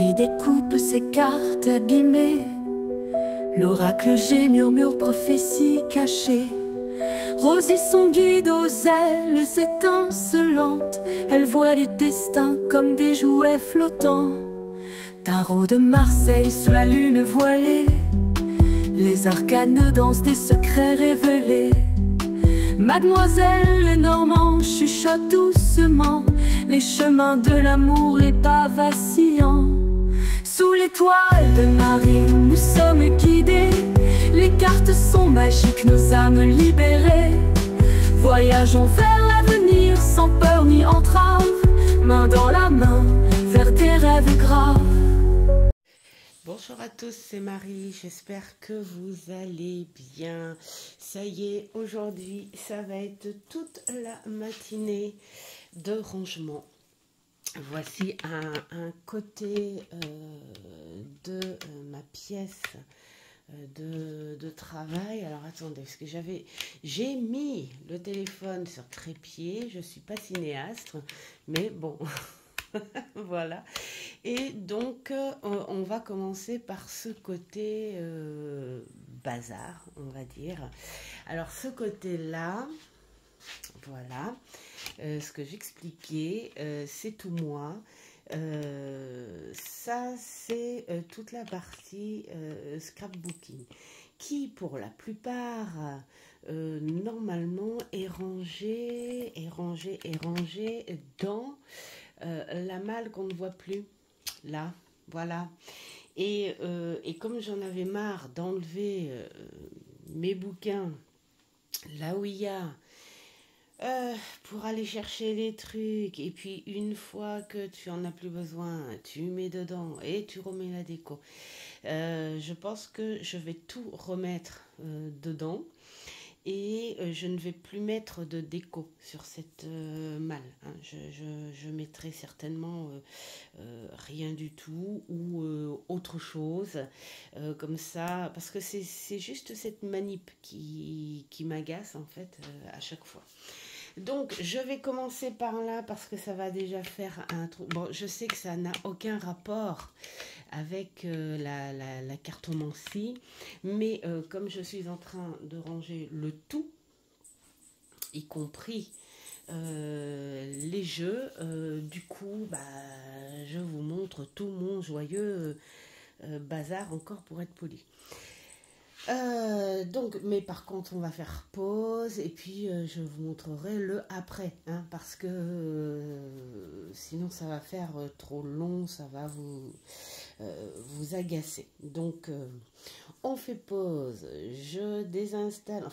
Marie découpe ses cartes abîmées. L'oracle G murmure prophétie cachée. Rosie son guide aux ailes étincelantes. Elle voit les destins comme des jouets flottants. Tarot de Marseille sous la lune voilée. Les arcanes dansent des secrets révélés. Mademoiselle Lenormand chuchote doucement les chemins de l'amour, les pas vacillants. Sous l'étoile de Marie, nous sommes guidés. Les cartes sont magiques, nos âmes libérées. Voyageons vers l'avenir sans peur ni entrave, main dans la main, vers des rêves graves. Bonjour à tous, c'est Marie, j'espère que vous allez bien. Ça y est, aujourd'hui, ça va être toute la matinée de rangement. Voici un côté de ma pièce de travail. Alors attendez, parce que j'ai mis le téléphone sur trépied, je suis pas cinéaste, mais bon... Voilà, et donc on va commencer par ce côté bazar, on va dire. Alors ce côté-là, voilà, ce que j'expliquais, c'est tout moi. Ça, c'est toute la partie scrapbooking, qui pour la plupart, normalement, est rangée dans... la malle qu'on ne voit plus, là, voilà. Et comme j'en avais marre d'enlever mes bouquins là où il y a, pour aller chercher les trucs, et puis une fois que tu en as plus besoin, tu mets dedans et tu remets la déco. Je pense que je vais tout remettre dedans. Et je ne vais plus mettre de déco sur cette malle. Hein. Je mettrai certainement rien du tout ou autre chose. Comme ça, parce que c'est juste cette manip qui m'agace en fait à chaque fois. Donc, je vais commencer par là parce que ça va déjà faire un trou. Bon, je sais que ça n'a aucun rapport avec la cartomancie, mais comme je suis en train de ranger le tout, y compris les jeux, du coup, bah, je vous montre tout mon joyeux bazar encore pour être poli. Donc, mais par contre, on va faire pause et puis je vous montrerai le après, hein, parce que sinon ça va faire trop long, ça va vous agacer. Donc, on fait pause, je désinstalle,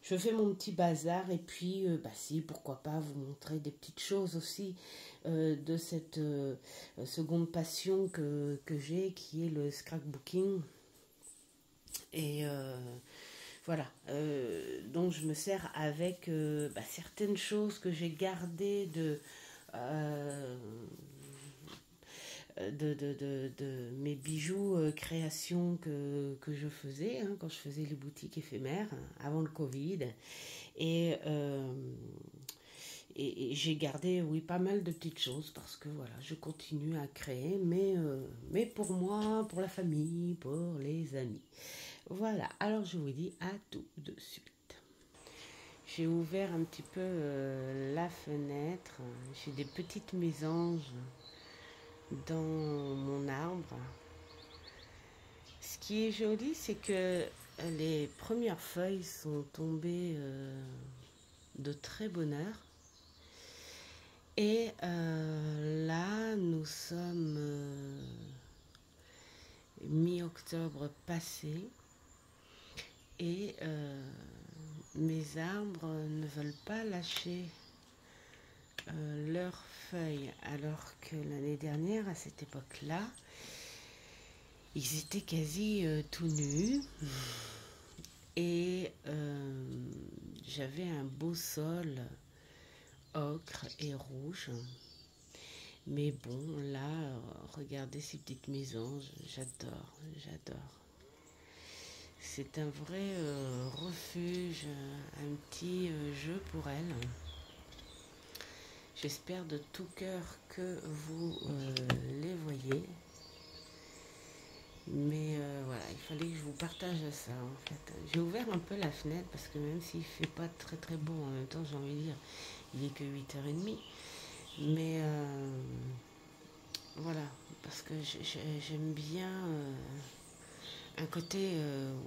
je fais mon petit bazar et puis, bah si, pourquoi pas vous montrer des petites choses aussi de cette seconde passion que j'ai, qui est le scrapbooking. Et voilà, donc je me sers avec certaines choses que j'ai gardées de mes bijoux créations que je faisais quand je faisais les boutiques éphémères avant le Covid. Et j'ai gardé, oui, pas mal de petites choses parce que voilà, je continue à créer, mais pour moi, pour la famille, pour les amis. Voilà, alors je vous dis à tout de suite. J'ai ouvert un petit peu la fenêtre, j'ai des petites mésanges dans mon arbre. Ce qui est joli, c'est que les premières feuilles sont tombées de très bonne heure. Et là, nous sommes mi-octobre passé et mes arbres ne veulent pas lâcher leurs feuilles, alors que l'année dernière, à cette époque-là, ils étaient quasi tout nus et j'avais un beau sol ocre et rouge. Mais bon, là, regardez ces petites mésanges, j'adore. C'est un vrai refuge, un petit jeu pour elles. j'espère de tout cœur que vous les voyez. Mais voilà, il fallait que je vous partage ça en fait. J'ai ouvert un peu la fenêtre parce que même s'il fait pas très très beau en même temps, j'ai envie de dire, il est que 8h30. Mais voilà, parce que j'aime bien un côté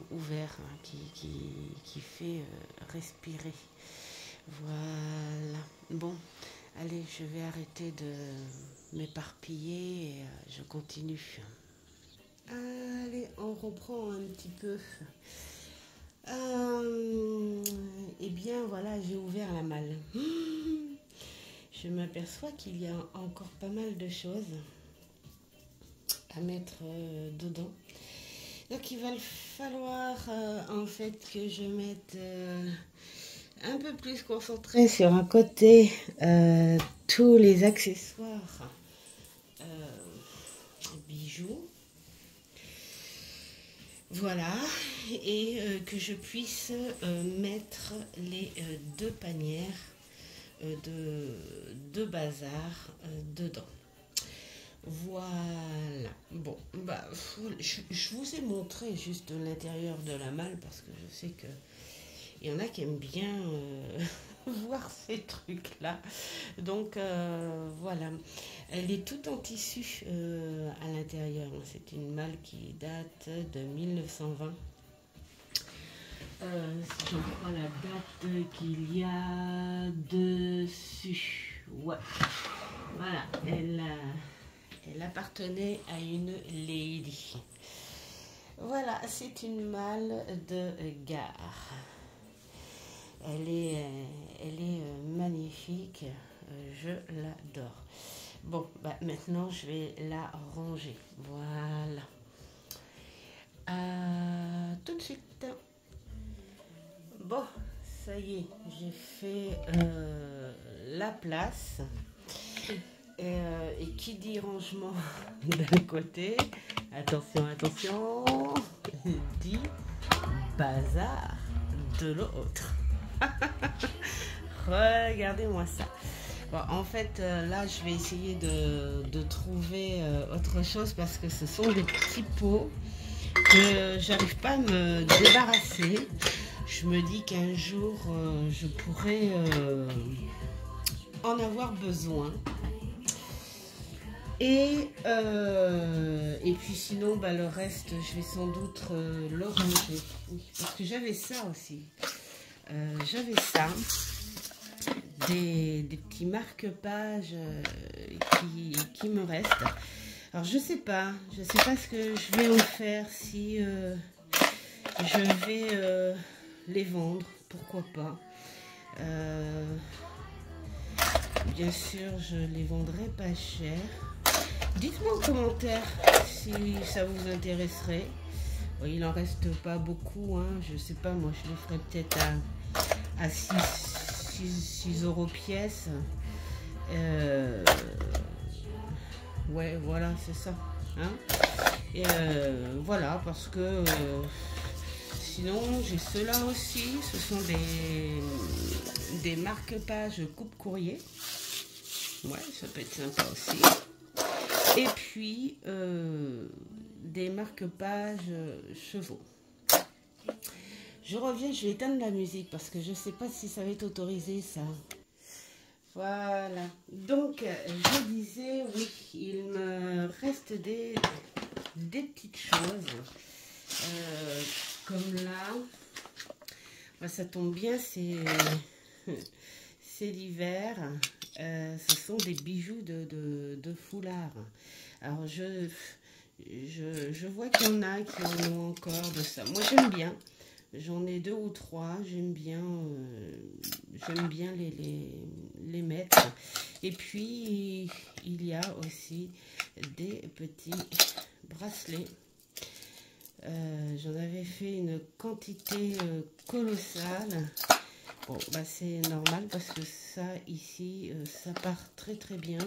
ouvert hein, qui fait respirer. Voilà. Bon, allez, je vais arrêter de m'éparpiller et je continue. Allez, on reprend un petit peu. Eh bien, voilà, j'ai ouvert la malle. Je m'aperçois qu'il y a encore pas mal de choses à mettre dedans. Donc, il va falloir en fait que je mette un peu plus concentré sur un côté tous les accessoires bijoux. Voilà, et que je puisse mettre les deux panières de bazar dedans. Voilà. Bon, bah, je vous ai montré juste l'intérieur de la malle parce que je sais que il y en a qui aiment bien voir ces trucs-là. Donc voilà. Elle est toute en tissu à l'intérieur. C'est une malle qui date de 1920. Si j'en prends la date qu'il y a dessus. Ouais. Voilà. Elle appartenait à une lady. Voilà, c'est une malle de gare. Elle est magnifique. Je l'adore. Bon, bah maintenant je vais la ranger. Voilà. Tout de suite. Bon, ça y est, j'ai fait la place. Et qui dit rangement d'un côté, attention, dit bazar de l'autre. Regardez-moi ça. Bon, en fait, là, je vais essayer de trouver autre chose parce que ce sont des petits pots que j'arrive pas à me débarrasser. Je me dis qu'un jour, je pourrais en avoir besoin. Et puis sinon, bah, le reste, je vais sans doute le ranger. Oui, parce que j'avais ça aussi. J'avais ça. Des petits marque-pages qui me restent. Alors je sais pas ce que je vais en faire, si je vais les vendre, pourquoi pas. Bien sûr, je les vendrai pas cher. Dites-moi en commentaire si ça vous intéresserait. Bon, il en reste pas beaucoup, hein. Je sais pas, moi je les ferai peut-être à 6 euros pièce. Ouais, voilà, c'est ça. Hein. Et voilà, parce que sinon, j'ai ceux-là aussi. Ce sont des marque-pages coupe-courrier. Ouais, ça peut être sympa aussi. Et puis, des marque-pages chevaux. Je reviens, je vais éteindre la musique parce que je ne sais pas si ça va être autorisé, ça. Voilà. Donc, je disais, oui, il me reste des petites choses. Comme là. Bah, ça tombe bien, c'est l'hiver. Ce sont des bijoux de foulard. Alors, je vois qu'il y en a qui en ont encore de ça. Moi, j'aime bien. J'en ai 2 ou 3. J'aime bien les mettre. Et puis, il y a aussi des petits bracelets. J'en avais fait une quantité colossale. Bon, bah c'est normal parce que ça, ici, ça part très très bien.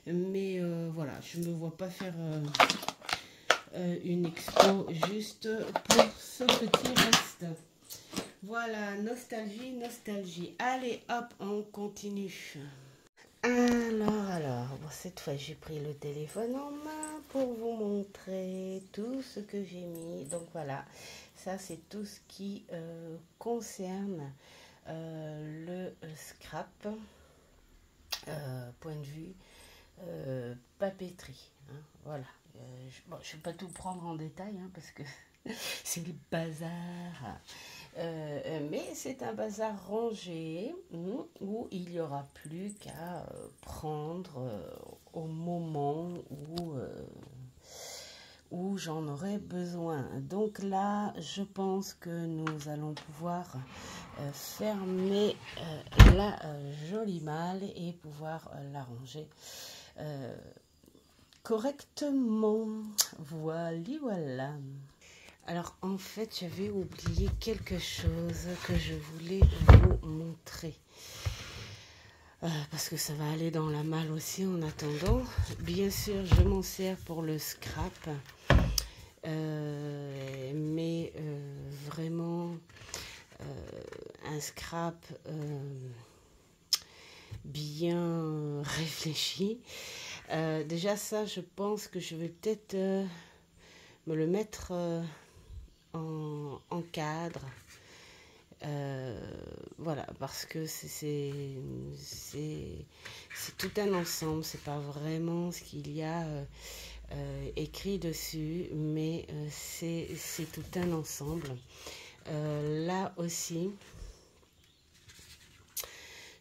Mais voilà, je ne me vois pas faire une expo juste pour ce petit reste. Voilà, nostalgie. Allez, hop, on continue. Alors, bon, cette fois j'ai pris le téléphone en main pour vous montrer tout ce que j'ai mis. Donc voilà, ça c'est tout ce qui concerne le scrap, point de vue papeterie. Hein, voilà, je ne vais pas tout prendre en détail hein, parce que c'est le bazar. Mais c'est un bazar rangé où il n'y aura plus qu'à prendre au moment où j'en aurai besoin. Donc là, je pense que nous allons pouvoir fermer la jolie malle et pouvoir la ranger correctement. Voilà. Alors en fait j'avais oublié quelque chose que je voulais vous montrer parce que ça va aller dans la malle aussi en attendant. Bien sûr je m'en sers pour le scrap mais vraiment un scrap bien réfléchi. Déjà ça je pense que je vais peut-être me le mettre en cadre, voilà, parce que c'est tout un ensemble, c'est pas vraiment ce qu'il y a écrit dessus, mais c'est tout un ensemble. Là aussi,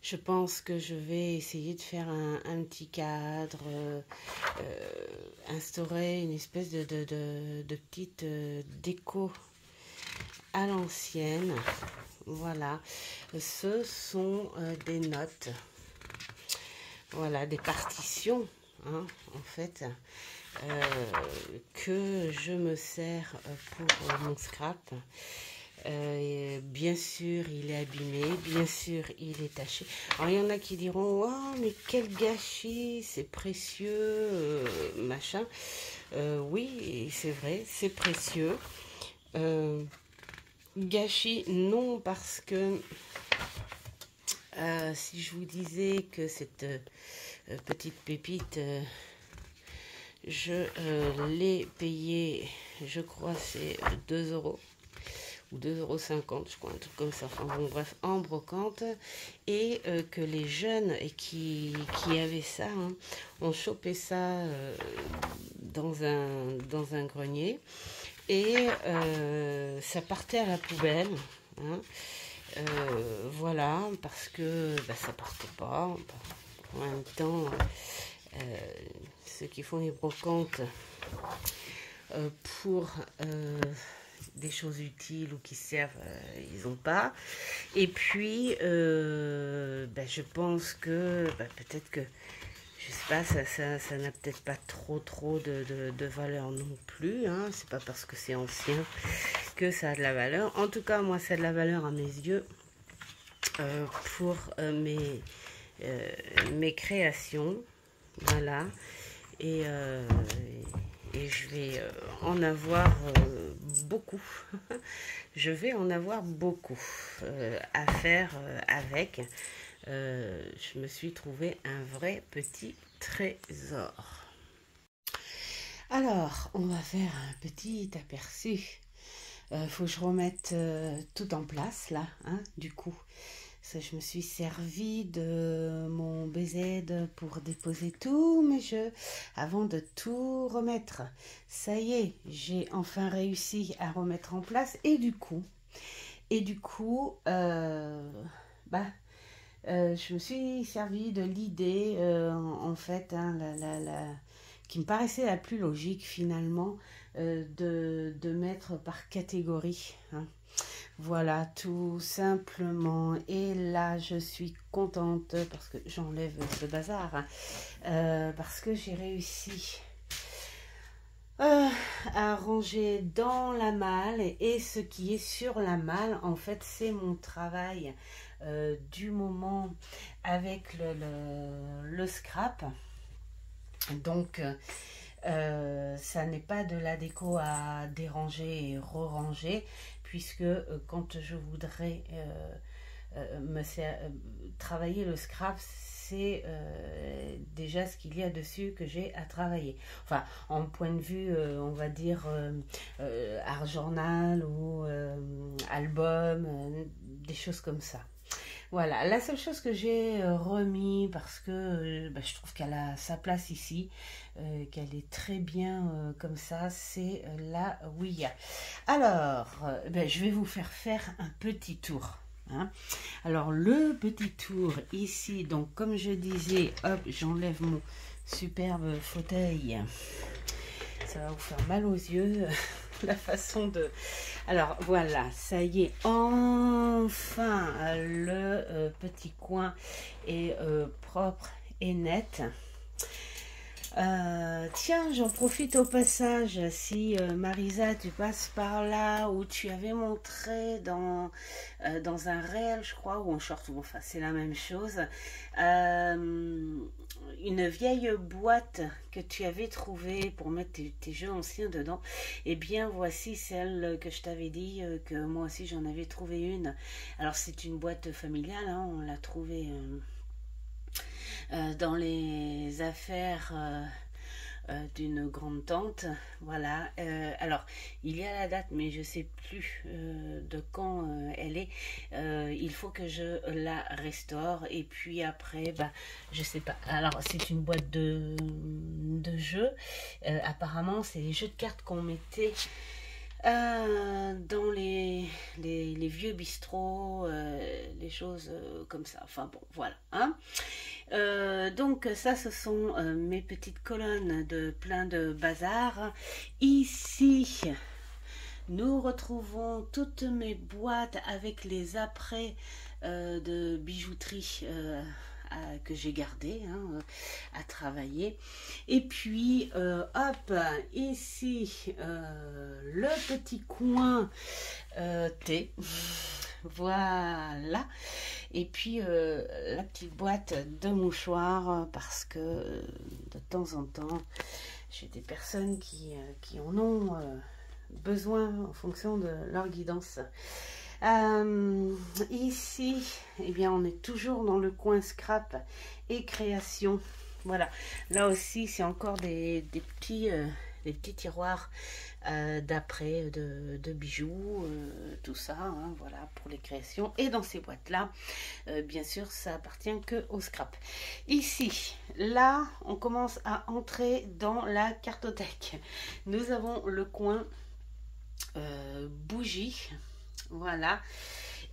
je pense que je vais essayer de faire un petit cadre, instaurer une espèce de petite déco à l'ancienne. Voilà, ce sont des notes, voilà, des partitions, hein, en fait, que je me sers pour mon scrap. Bien sûr il est abîmé, bien sûr il est taché. Alors il y en a qui diront oh mais quel gâchis, c'est précieux, machin. Oui c'est vrai, c'est précieux. Gâchis non, parce que si je vous disais que cette petite pépite je l'ai payée, je crois c'est 2 € ou 2,50 €, je crois, un truc comme ça, enfin bon bref, en brocante, et que les jeunes qui avaient ça hein, ont chopé ça dans un grenier, et ça partait à la poubelle, hein, voilà, parce que ça partait pas. En même temps, ceux qui font les brocantes pour des choses utiles ou qui servent, ils n'ont pas. Et puis je pense que peut-être que je sais pas, ça n'a peut-être pas trop de valeur non plus, hein. C'est pas parce que c'est ancien que ça a de la valeur. En tout cas moi ça a de la valeur à mes yeux pour mes créations, voilà. Et je vais en avoir beaucoup. Je vais en avoir beaucoup à faire avec. Je me suis trouvé un vrai petit trésor. Alors, on va faire un petit aperçu. Faut que je remette tout en place là, hein, du coup. Ça, je me suis servi de mon BZ pour déposer tous mes jeux avant de tout remettre. Ça y est, j'ai enfin réussi à remettre en place, et du coup, je me suis servi de l'idée en fait, hein, qui me paraissait la plus logique finalement, de mettre par catégorie, hein. Voilà, tout simplement. Et là, je suis contente parce que j'enlève ce bazar, hein, parce que j'ai réussi à ranger dans la malle, et ce qui est sur la malle, en fait, c'est mon travail du moment avec le scrap. Donc, ça n'est pas de la déco à déranger et re-ranger, puisque quand je voudrais travailler le scrap, c'est déjà ce qu'il y a dessus que j'ai à travailler. Enfin, en point de vue, on va dire art journal ou album, des choses comme ça. Voilà, la seule chose que j'ai remis parce que je trouve qu'elle a sa place ici, qu'elle est très bien comme ça, c'est la Ouïa. Alors, je vais vous faire un petit tour. Hein. Alors, le petit tour ici, donc comme je disais, hop, j'enlève mon superbe fauteuil. Ça va vous faire mal aux yeux. La façon de... Alors voilà, ça y est, enfin le petit coin est propre et net. Tiens, j'en profite au passage, si Marisa, tu passes par là, où tu avais montré dans un réel, je crois, ou en short, ou enfin c'est la même chose, une vieille boîte que tu avais trouvée pour mettre tes jeux anciens dedans. Eh bien, voici celle que je t'avais dit, que moi aussi j'en avais trouvé une. Alors c'est une boîte familiale, hein, on l'a trouvée... dans les affaires d'une grande tante, voilà. Alors il y a la date, mais je sais plus de quand elle est. Il faut que je la restaure et puis après, je sais pas. Alors c'est une boîte de jeux. Apparemment, c'est les jeux de cartes qu'on mettait dans les vieux bistrots, les choses comme ça. Enfin bon, voilà. Hein. Donc ça, ce sont mes petites colonnes de plein de bazar. Ici, nous retrouvons toutes mes boîtes avec les apprêts de bijouterie que j'ai gardé à travailler. Et puis hop, ici le petit coin thé, voilà. Et puis la petite boîte de mouchoirs, parce que de temps en temps j'ai des personnes qui en ont besoin en fonction de leur guidance. Ici, eh bien, on est toujours dans le coin scrap et création. Voilà, là aussi c'est encore des petits tiroirs d'après de bijoux, tout ça, hein, voilà, pour les créations. Et dans ces boîtes là, bien sûr, ça appartient que au scrap. Ici, là, on commence à entrer dans la cartothèque. Nous avons le coin bougie. Voilà.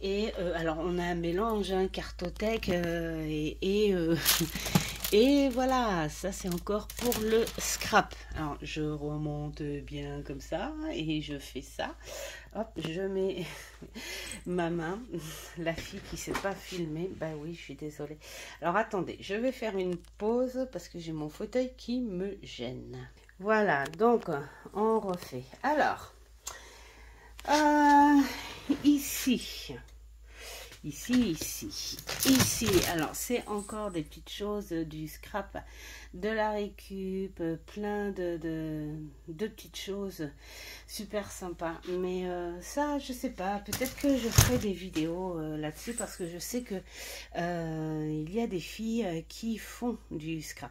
Et alors on a un mélange, hein, cartothèque et voilà, ça c'est encore pour le scrap. Alors je remonte bien comme ça et je fais ça. Hop, je mets ma main, la fille qui ne sait pas filmer. Bah oui, je suis désolée. Alors attendez, je vais faire une pause parce que j'ai mon fauteuil qui me gêne. Voilà, donc on refait. Alors, ici, alors c'est encore des petites choses du scrap, de la récup, plein de petites choses super sympas, mais ça je sais pas, peut-être que je ferai des vidéos là-dessus, parce que je sais que il y a des filles qui font du scrap.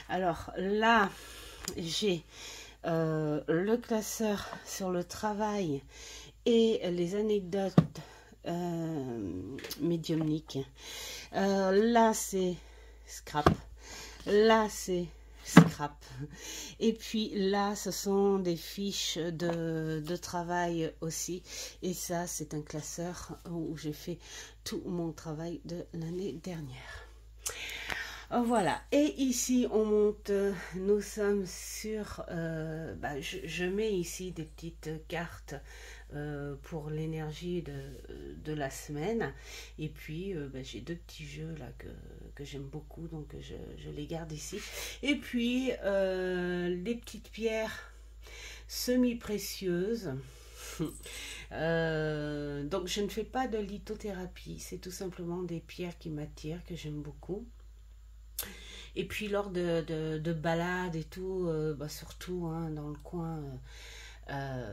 Alors là, j'ai le classeur sur le travail et les anecdotes médiumniques. Là c'est scrap, là c'est scrap, et puis là ce sont des fiches de travail aussi, et ça c'est un classeur où j'ai fait tout mon travail de l'année dernière. Voilà, et ici on monte, nous sommes sur, je mets ici des petites cartes pour l'énergie de la semaine, et puis j'ai deux petits jeux là que j'aime beaucoup, donc je les garde ici, et puis les petites pierres semi-précieuses. Donc je ne fais pas de lithothérapie, c'est tout simplement des pierres qui m'attirent, que j'aime beaucoup. Et puis lors de balades et tout, surtout hein, dans le coin de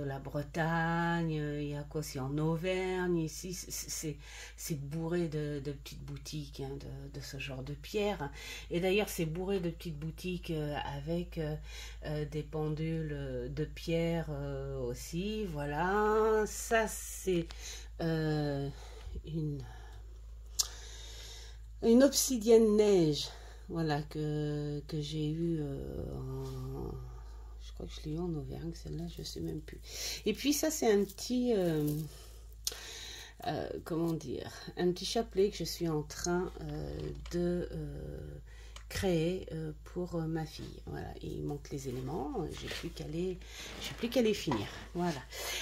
la Bretagne, il y a quoi aussi en Auvergne, ici, c'est bourré de petites boutiques hein, de ce genre de pierres. Et d'ailleurs, c'est bourré de petites boutiques avec des pendules de pierre aussi. Voilà, ça c'est une, une obsidienne neige. Voilà, que j'ai eu je crois que je l'ai eu en Auvergne, celle-là, je ne sais même plus. Et puis ça, c'est un petit, comment dire, un petit chapelet que je suis en train de créer pour ma fille. Voilà, il manque les éléments, j'ai plus qu'à les finir. Voilà.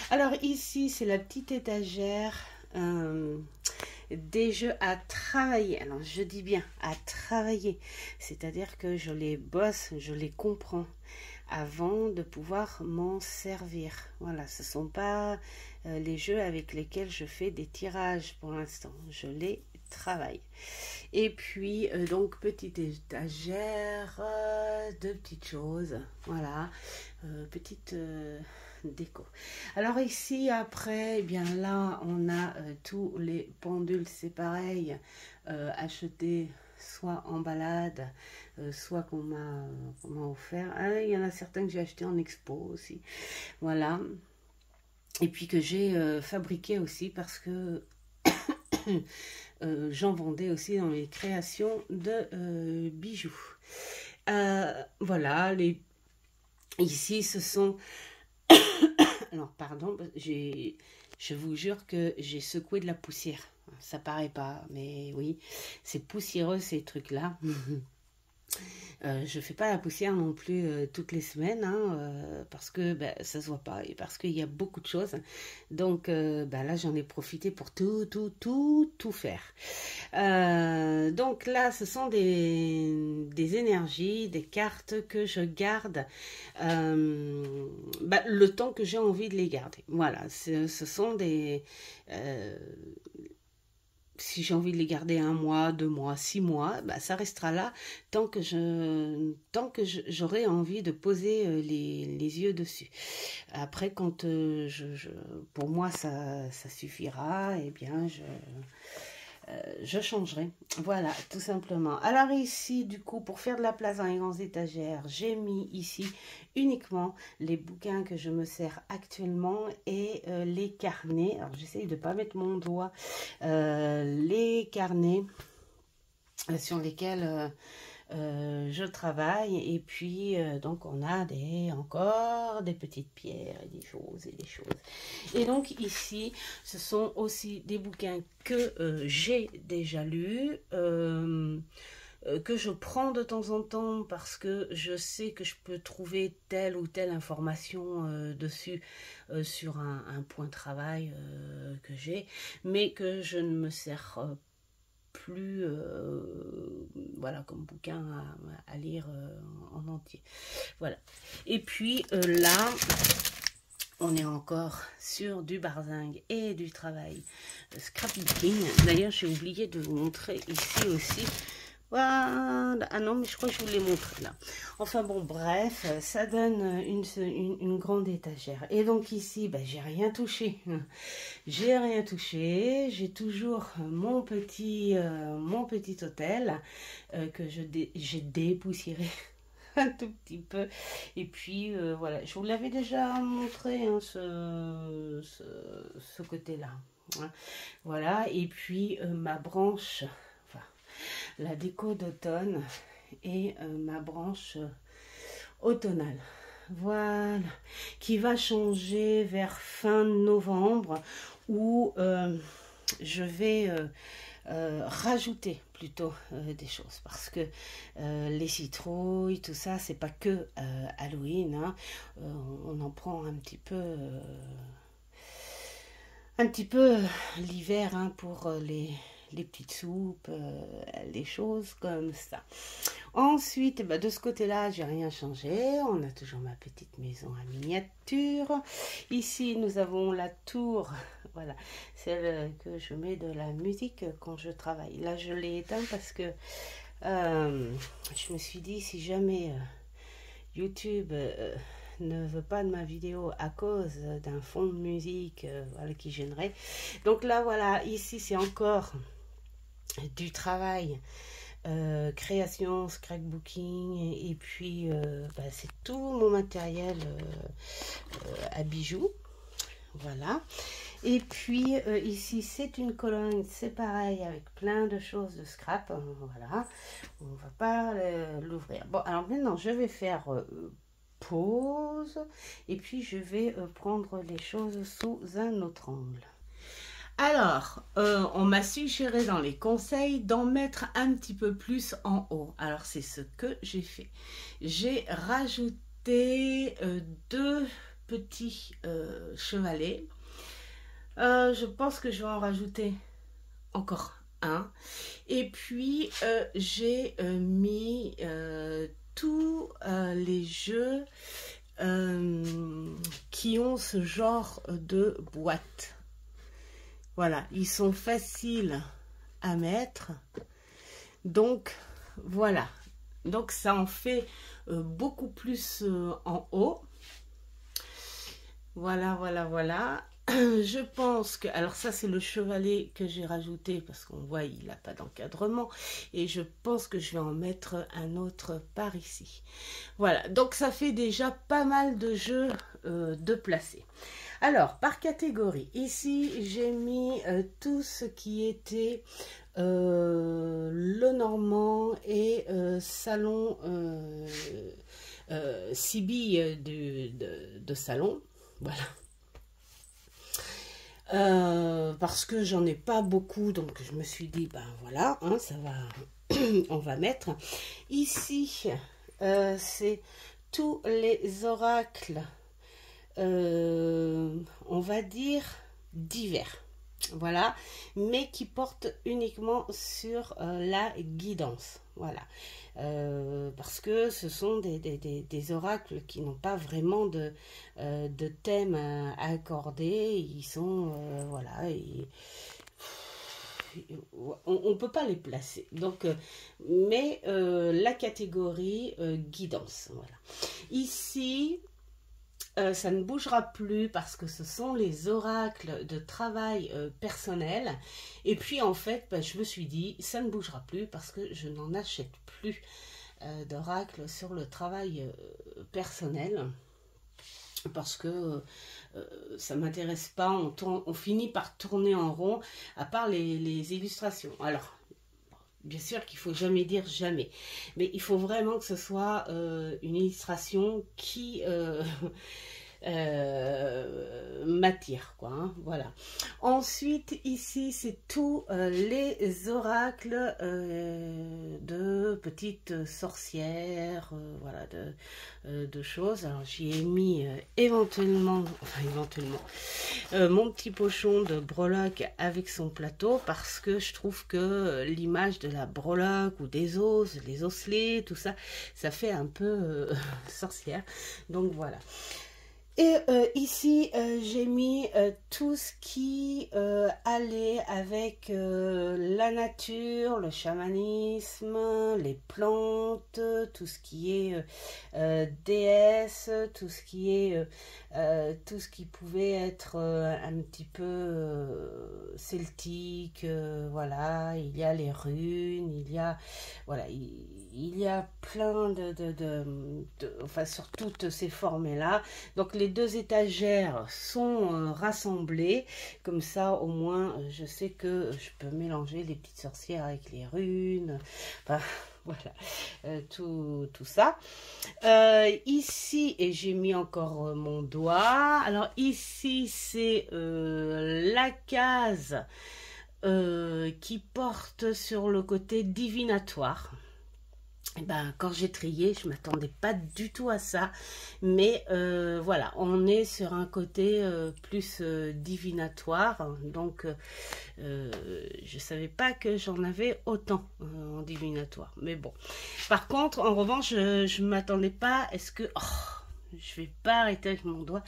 Alors ici, c'est la petite étagère des jeux à travailler. Alors je dis bien à travailler, c'est-à-dire que je les bosse, je les comprends avant de pouvoir m'en servir. Voilà, ce ne sont pas les jeux avec lesquels je fais des tirages pour l'instant, je les travaille. Et puis donc petite étagère de petites choses, voilà, petite déco. Alors ici après, eh bien là on a tous les pendules, c'est pareil, achetés soit en balade, soit qu'on m'a offert. Ah, il y en a certains que j'ai achetés en expo aussi, voilà. Et puis que j'ai fabriqué aussi parce que j'en vendais aussi dans mes créations de bijoux. Voilà, ici ce sont... Alors pardon, je vous jure que j'ai secoué de la poussière. Ça paraît pas, mais oui, c'est poussiéreux ces trucs-là. Je fais pas la poussière non plus toutes les semaines hein, parce que ben, ça se voit pas et parce qu'il y a beaucoup de choses. Donc ben, là j'en ai profité pour tout faire. Donc là ce sont des énergies, des cartes que je garde ben, le temps que j'ai envie de les garder. Voilà, ce sont des... si j'ai envie de les garder 1 mois, 2 mois, 6 mois, bah, ça restera là tant que j'aurai envie de poser les yeux dessus. Après, quand pour moi ça suffira, eh bien je changerai. Voilà, tout simplement. Alors ici, du coup, pour faire de la place dans les grandes étagères, j'ai mis ici uniquement les bouquins que je me sers actuellement et les carnets. Alors j'essaye de ne pas mettre mon doigt. Les carnets sur lesquels je travaille. Et puis, donc, on a encore des petites pierres et des choses et des choses. Et donc, ici, ce sont aussi des bouquins que j'ai déjà lus, que je prends de temps en temps parce que je sais que je peux trouver telle ou telle information dessus sur un point de travail que j'ai, mais que je ne me sers pas plus voilà comme bouquin à lire en entier. Voilà. Et puis là on est encore sur du barzingue et du travail scrapbooking. D'ailleurs j'ai oublié de vous montrer ici aussi. Voilà. Ah non, mais je crois que je vous l'ai montré là. Enfin bon, bref, ça donne une grande étagère. Et donc ici, ben, j'ai rien touché. J'ai rien touché. J'ai toujours mon petit hôtel que j'ai dépoussiéré un tout petit peu. Et puis voilà, je vous l'avais déjà montré hein, ce côté-là. Hein. Voilà, et puis ma branche... la déco d'automne et ma branche automnale. Voilà, qui va changer vers fin novembre où je vais rajouter plutôt des choses parce que les citrouilles, tout ça, c'est pas que Halloween. Hein. On en prend un petit peu l'hiver hein, pour les petites soupes, les choses comme ça. Ensuite, bah, de ce côté-là, j'ai rien changé. On a toujours ma petite maison à miniature. Ici, nous avons la tour, voilà, celle que je mets de la musique quand je travaille. Là, je l'ai éteint parce que je me suis dit, si jamais YouTube ne veut pas de ma vidéo à cause d'un fond de musique voilà, qui gênerait. Donc là, voilà, ici, c'est encore du travail. Création, scrapbooking et puis bah, c'est tout mon matériel à bijoux, voilà. Et puis ici c'est une colonne, c'est pareil avec plein de choses de scrap, voilà, on va pas l'ouvrir. Bon, alors maintenant je vais faire pause et puis je vais prendre les choses sous un autre angle. Alors, on m'a suggéré dans les conseils d'en mettre un petit peu plus en haut. Alors, c'est ce que j'ai fait. J'ai rajouté deux petits chevalets. Je pense que je vais en rajouter encore un. Et puis, j'ai mis tous les jeux qui ont ce genre de boîte. Voilà, ils sont faciles à mettre. Donc, voilà. Donc, ça en fait beaucoup plus en haut. Voilà, voilà, voilà. Je pense que... Alors, ça, c'est le chevalet que j'ai rajouté parce qu'on voit, il n'a pas d'encadrement. Et je pense que je vais en mettre un autre par ici. Voilà, donc ça fait déjà pas mal de jeux de placer. Alors, par catégorie, ici, j'ai mis tout ce qui était le normand et salon, 6 billes de salon, voilà. Parce que j'en ai pas beaucoup, donc je me suis dit, ben voilà, hein, ça va, on va mettre. Ici, c'est tous les oracles. On va dire divers, voilà, mais qui portent uniquement sur la guidance, voilà, parce que ce sont des oracles qui n'ont pas vraiment de thème à accorder, ils sont, voilà, on peut pas les placer, donc, mais la catégorie guidance, voilà. Ici, ça ne bougera plus parce que ce sont les oracles de travail personnel. Et puis en fait, bah, je me suis dit, ça ne bougera plus parce que je n'en achète plus d'oracles sur le travail personnel. Parce que ça ne m'intéresse pas, on finit par tourner en rond, à part les illustrations. Alors, bien sûr qu'il ne faut jamais dire jamais, mais il faut vraiment que ce soit une illustration qui m'attire, quoi, hein, voilà. Ensuite, ici, c'est tous les oracles de petites sorcières, voilà, de choses. Alors, j'y ai mis éventuellement mon petit pochon de breloque avec son plateau, parce que je trouve que l'image de la breloque ou des os, les osselets, tout ça, ça fait un peu sorcière. Donc voilà. Et ici, j'ai mis tout ce qui allait avec la nature, le chamanisme, les plantes, tout ce qui est déesse, tout ce qui pouvait être un petit peu celtique, voilà. Il y a les runes, il y a, voilà, il y a plein enfin, sur toutes ces formes-là. Donc les deux étagères sont rassemblées, comme ça au moins je sais que je peux mélanger les petites sorcières avec les runes, enfin, voilà, tout ça. Ici, et j'ai mis encore mon doigt, alors ici c'est la case qui porte sur le côté divinatoire. Et ben, quand j'ai trié, je ne m'attendais pas du tout à ça, mais voilà, on est sur un côté plus divinatoire, donc je ne savais pas que j'en avais autant en divinatoire, mais bon. Par contre, en revanche, je ne m'attendais pas, est-ce que... Oh, je vais pas arrêter avec mon doigt.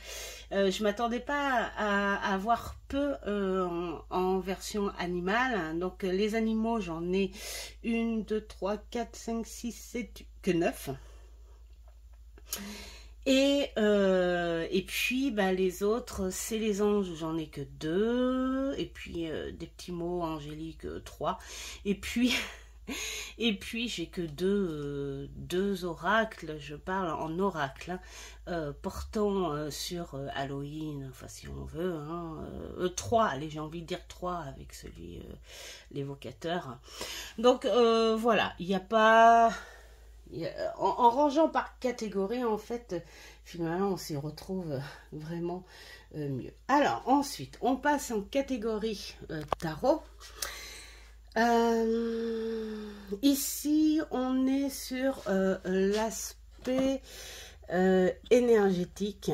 Je m'attendais pas à avoir peu en version animale. Donc les animaux, j'en ai 1, 2, 3, 4, 5, 6, 7, que 9. Et puis bah, les autres, c'est les anges, j'en ai que 2. Et puis des petits mots angéliques, 3. Et puis et puis j'ai que deux oracles, je parle en oracle, hein, portant sur Halloween, enfin si on veut, hein, 3, allez j'ai envie de dire 3 avec celui, l'évocateur. Donc voilà, il n'y a pas... En rangeant par catégorie, en fait, finalement, on s'y retrouve vraiment mieux. Alors, ensuite, on passe en catégorie tarot. Ici, on est sur l'aspect énergétique,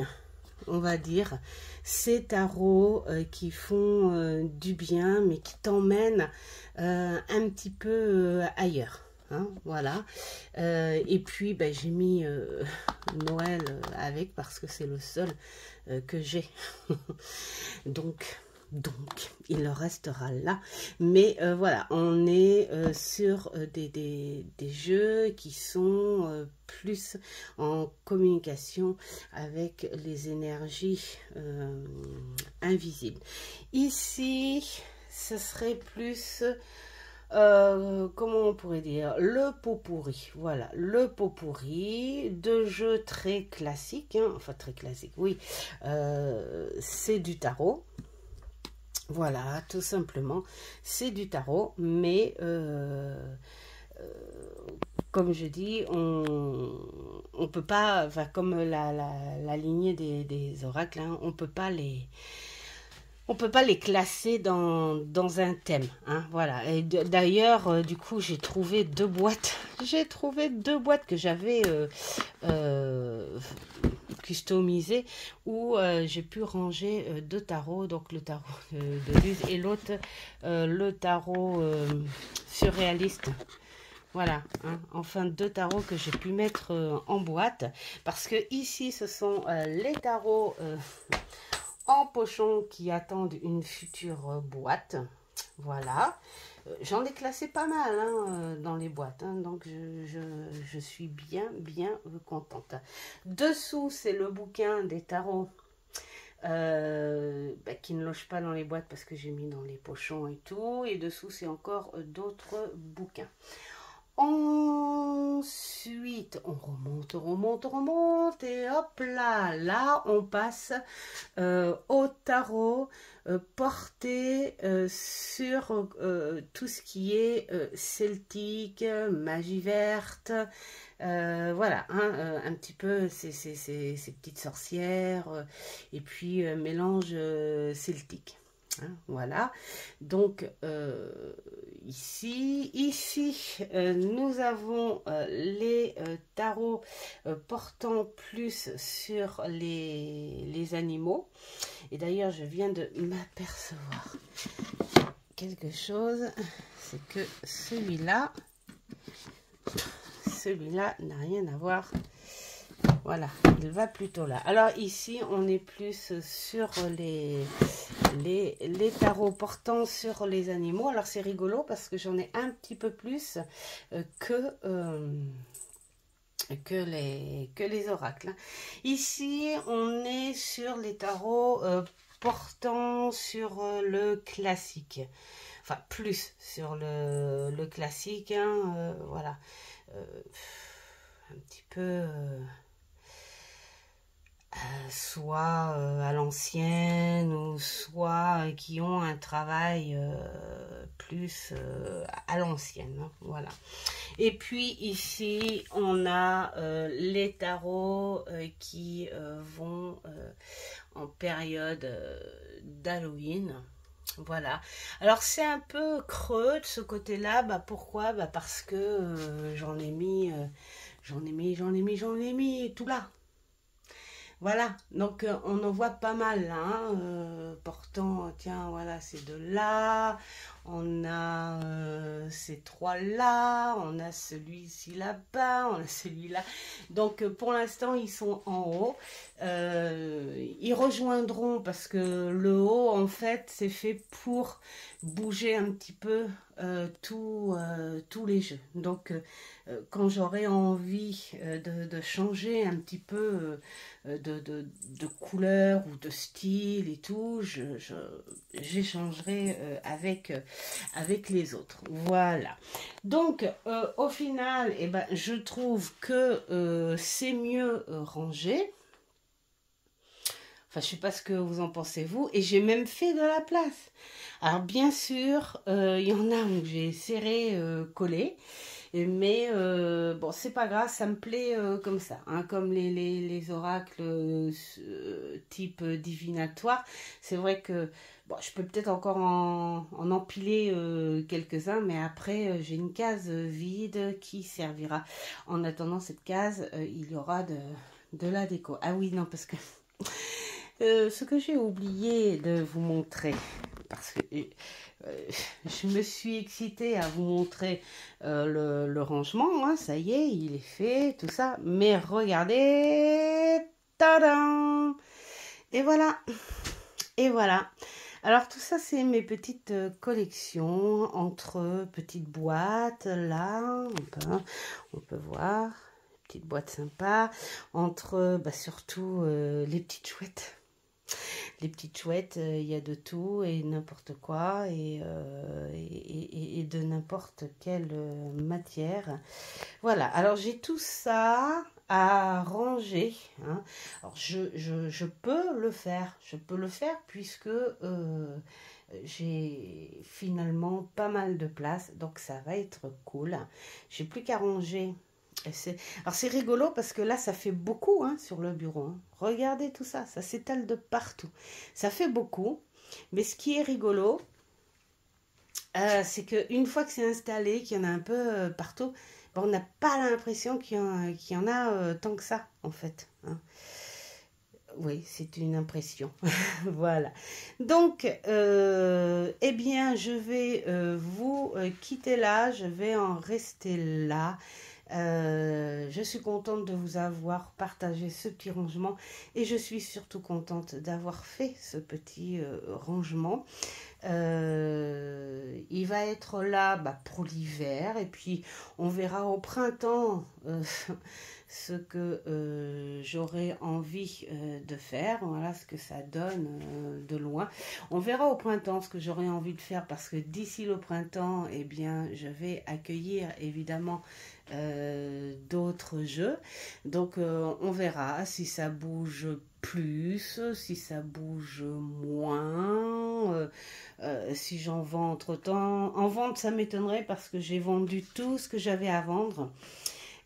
on va dire. Ces tarots qui font du bien, mais qui t'emmènent un petit peu ailleurs. Hein, voilà. Et puis, ben, j'ai mis Noël avec parce que c'est le seul que j'ai. Donc, il restera là. Mais voilà, on est sur des jeux qui sont plus en communication avec les énergies invisibles. Ici, ce serait plus... comment on pourrait dire, le pot pourri, voilà, le pot pourri de jeux très classiques, hein, enfin très classique, oui, c'est du tarot, voilà, tout simplement, c'est du tarot, mais comme je dis, on peut pas, enfin, comme la lignée des oracles, hein, on peut pas les classer dans un thème, hein, voilà. Et d'ailleurs, du coup, j'ai trouvé 2 boîtes. J'ai trouvé 2 boîtes que j'avais customisées où j'ai pu ranger 2 tarots, donc le tarot de Luz et l'autre, le tarot surréaliste. Voilà, hein, enfin 2 tarots que j'ai pu mettre en boîte parce que ici, ce sont les tarots en pochon qui attendent une future boîte. Voilà. J'en ai classé pas mal hein, dans les boîtes. Hein, donc, je suis bien contente. Dessous, c'est le bouquin des tarots qui ne loge pas dans les boîtes parce que j'ai mis dans les pochons et tout. Et dessous, c'est encore d'autres bouquins. Ensuite, on remonte et hop là, on passe au tarot porté sur tout ce qui est celtique, magie verte, voilà, hein, un petit peu ces petites sorcières et puis mélange celtique. Hein, voilà, donc ici nous avons les tarots portant plus sur les animaux. Et d'ailleurs, je viens de m'apercevoir quelque chose, c'est que celui-là n'a rien à voir. Voilà, il va plutôt là. Alors ici, on est plus sur les tarots portant sur les animaux. Alors c'est rigolo parce que j'en ai un petit peu plus que les oracles. Ici, on est sur les tarots portant sur le classique. Enfin, plus sur le classique. Hein, voilà. Un petit peu... soit à l'ancienne ou soit qui ont un travail plus à l'ancienne, hein, voilà. Et puis ici on a les tarots qui vont en période d'Halloween. Voilà. Alors c'est un peu creux de ce côté-là. Bah, pourquoi? Bah, parce que j'en ai mis tout là. Voilà, donc on en voit pas mal, hein, portant, tiens, voilà, c'est de là, on a ces trois-là, on a celui-ci là-bas, on a celui-là. Donc pour l'instant, ils sont en haut. Ils rejoindront parce que le haut, en fait, c'est fait pour bouger un petit peu tous les jeux. Donc quand j'aurai envie de changer un petit peu de couleur ou de style et tout, j'échangerai avec les autres. Voilà. Donc, au final, eh ben, je trouve que c'est mieux rangé. Enfin, je ne sais pas ce que vous en pensez, vous. Et j'ai même fait de la place. Alors, bien sûr, il y en a où j'ai serré, collé. Mais bon, c'est pas grave, ça me plaît comme ça. Hein, comme les oracles type divinatoire. C'est vrai que bon, je peux peut-être encore en empiler quelques-uns. Mais après, j'ai une case vide qui servira. En attendant cette case, il y aura de la déco. Ah oui, non, parce que... ce que j'ai oublié de vous montrer, parce que je me suis excitée à vous montrer le rangement, hein, ça y est, il est fait, tout ça, mais regardez, tadam, et voilà, et voilà. Alors tout ça, c'est mes petites collections entre petites boîtes, là, on peut voir, petite boîte sympa, entre surtout les petites chouettes. Les petites chouettes, il y a de tout et n'importe quoi et de n'importe quelle matière. Voilà, alors j'ai tout ça à ranger. Hein. Alors je peux le faire, puisque j'ai finalement pas mal de place, donc ça va être cool. J'ai plus qu'à ranger. Alors c'est rigolo parce que là ça fait beaucoup hein, sur le bureau. Hein. Regardez tout ça, ça s'étale de partout. Ça fait beaucoup, mais ce qui est rigolo, c'est qu'une fois que c'est installé, qu'il y en a un peu partout, ben, on n'a pas l'impression qu'il y en a tant que ça en fait. Hein. Oui, c'est une impression. Voilà. Donc, eh bien, je vais vous quitter là. Je vais en rester là. Je suis contente de vous avoir partagé ce petit rangement et je suis surtout contente d'avoir fait ce petit rangement. Il va être là pour l'hiver et puis on verra au printemps ce que j'aurai envie de faire, voilà ce que ça donne de loin. On verra au printemps ce que j'aurai envie de faire parce que d'ici le printemps, eh bien, je vais accueillir évidemment d'autres jeux. Donc on verra si ça bouge plus, si ça bouge moins, si j'en vends entre-temps. En vente, ça m'étonnerait parce que j'ai vendu tout ce que j'avais à vendre.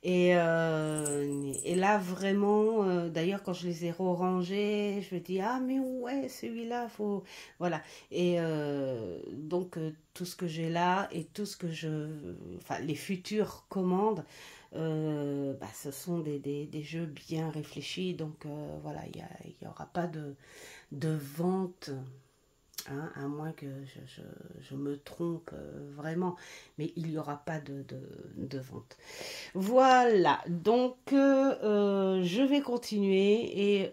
Et là, vraiment, d'ailleurs, quand je les ai rangés, je me dis, ah, mais ouais, celui-là, faut... Voilà. Et donc, tout ce que j'ai là et tout ce que enfin, les futures commandes, ce sont des jeux bien réfléchis. Donc, voilà, il y aura pas de vente... Hein, à moins que je me trompe vraiment, mais il n'y aura pas de vente. Voilà, donc je vais continuer et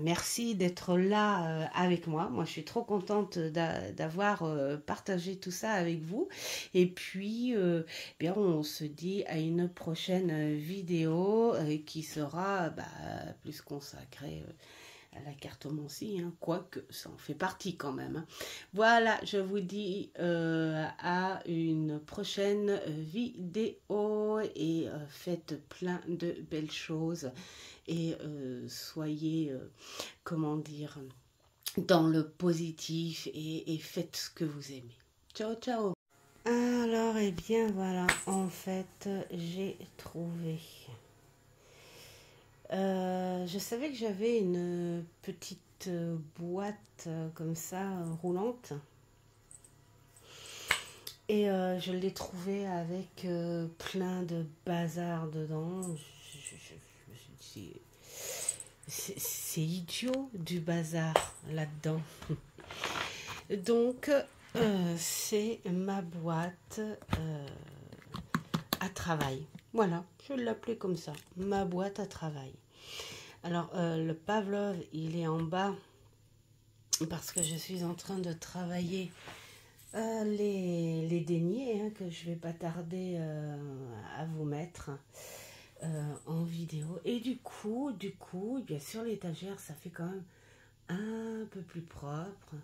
merci d'être là avec moi. Moi, je suis trop contente d'avoir partagé tout ça avec vous. Et puis, bien, on se dit à une prochaine vidéo qui sera plus consacrée à la cartomancie, hein, quoique ça en fait partie quand même. Hein. Voilà, je vous dis à une prochaine vidéo et faites plein de belles choses et soyez, comment dire, dans le positif et faites ce que vous aimez. Ciao, ciao. Alors, eh bien voilà, en fait, j'ai trouvé... je savais que j'avais une petite boîte comme ça, roulante. Et je l'ai trouvée avec plein de bazar dedans. Je me suis dit, c'est idiot du bazar là-dedans. Donc, C'est ma boîte à travail. Voilà, je l'appelais comme ça, ma boîte à travail. Alors, le Pavlov, il est en bas parce que je suis en train de travailler les deniers hein, que je vais pas tarder à vous mettre en vidéo. Et du coup, bien sûr, l'étagère, ça fait quand même un peu plus propre.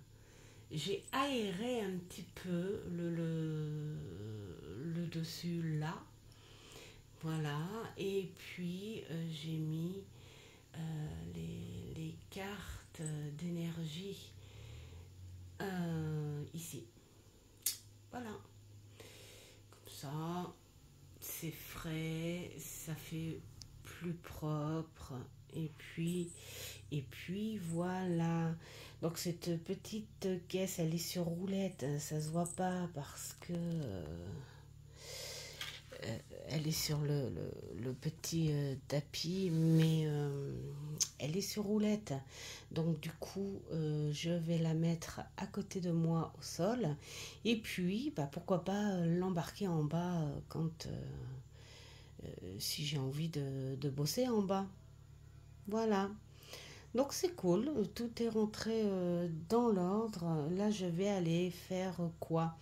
J'ai aéré un petit peu le dessus là. Voilà. Et puis, j'ai mis les cartes d'énergie ici. Voilà. Comme ça, c'est frais, ça fait plus propre. Et puis voilà. Donc cette petite caisse, elle est sur roulette. Ça se voit pas parce que elle est sur le petit tapis, mais elle est sur roulette. Donc du coup, je vais la mettre à côté de moi au sol. Et puis, bah, pourquoi pas l'embarquer en bas quand si j'ai envie de bosser en bas. Voilà. Donc c'est cool, tout est rentré dans l'ordre. Là, je vais aller faire quoi?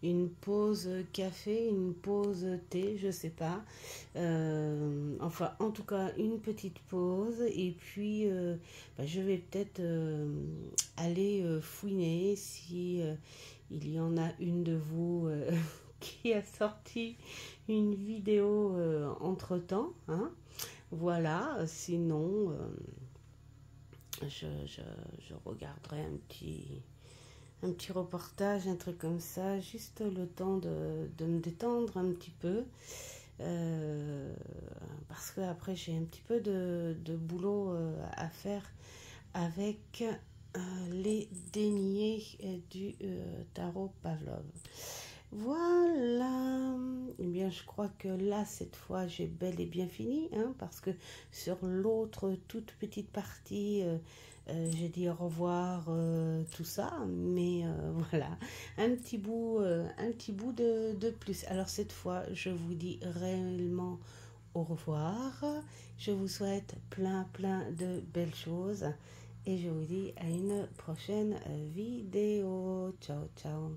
Une pause café, une pause thé, je sais pas. Enfin, en tout cas, une petite pause. Et puis, bah, je vais peut-être aller fouiner si il y en a une de vous qui a sorti une vidéo entre-temps. Hein. Voilà, sinon je regarderai un petit reportage, un truc comme ça, juste le temps de me détendre un petit peu. Parce que après j'ai un petit peu de boulot à faire avec les deniers du tarot Pavlov. Voilà. Eh bien, je crois que là, cette fois, j'ai bel et bien fini, hein, parce que sur l'autre toute petite partie, j'ai dit au revoir, tout ça, mais voilà, un petit bout de plus. Alors cette fois, je vous dis réellement au revoir. Je vous souhaite plein de belles choses et je vous dis à une prochaine vidéo. Ciao, ciao.